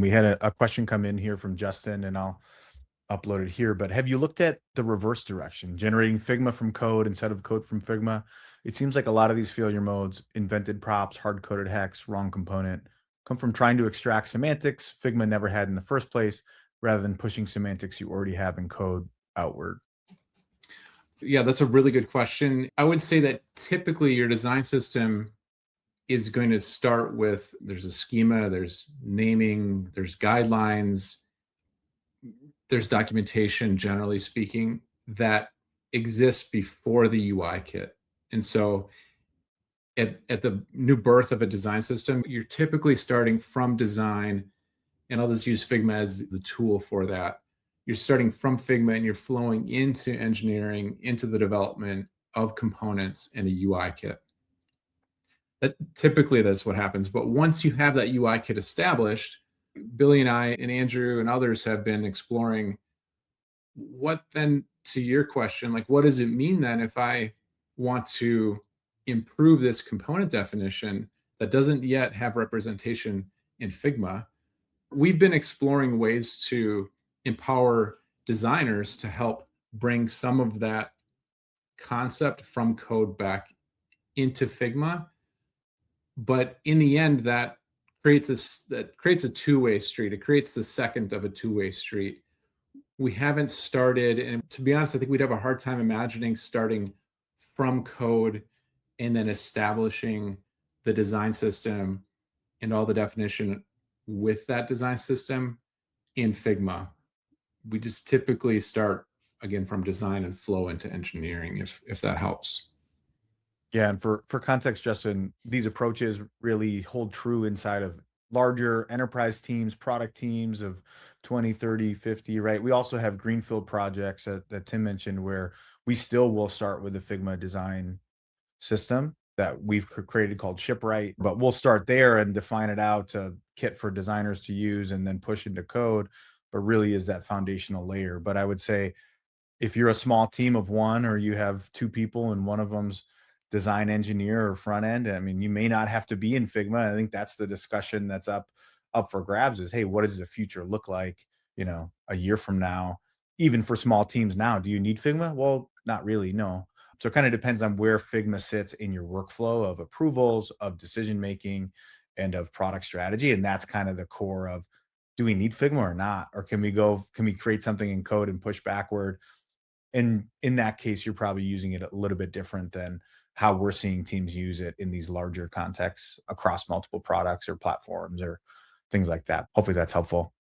We had a question come in here from Justin, and I'll upload it here. But have you looked at the reverse direction, generating Figma from code instead of code from Figma? It seems like a lot of these failure modes, invented props, hard coded hex, wrong component, come from trying to extract semantics Figma never had in the first place, rather than pushing semantics you already have in code outward. Yeah, that's a really good question. I would say that typically your design system is going to start with there's a schema, there's naming, there's guidelines, there's documentation, generally speaking, that exists before the UI kit. And so at the new birth of a design system, you're typically starting from design, and I'll just use Figma as the tool for that. You're starting from Figma and you're flowing into engineering, into the development of components and a UI kit. That typically that's what happens. But once you have that UI kit established, Billy and I and Andrew and others have been exploring what then, to your question, like what does it mean then if I want to improve this component definition that doesn't yet have representation in Figma? We've been exploring ways to empower designers to help bring some of that concept from code back into Figma. But in the end, that creates a two-way street. It creates the second of a two-way street. We haven't started, and to be honest, I think we'd have a hard time imagining starting from code and then establishing the design system and all the definition with that design system in Figma. We just typically start again from design and flow into engineering, if that helps. Yeah, and for context, Justin, these approaches really hold true inside of larger enterprise teams, product teams of 20, 30, 50, right? We also have greenfield projects that Tim mentioned where we still will start with the Figma design system that we've created called Shipwright, but we'll start there and define it out to kit for designers to use and then push into code, but really is that foundational layer. But I would say if you're a small team of one or you have two people and one of them's design engineer or front end, I mean, you may not have to be in Figma. I think that's the discussion that's up for grabs is, hey, what does the future look like, a year from now? Even for small teams now, do you need Figma? Well, not really, no. So it kind of depends on where Figma sits in your workflow of approvals, of decision making, and of product strategy. And that's kind of the core of, do we need Figma or not? Or can we create something in code and push backward? And in that case, you're probably using it a little bit different than how we're seeing teams use it in these larger contexts across multiple products or platforms or things like that. Hopefully that's helpful.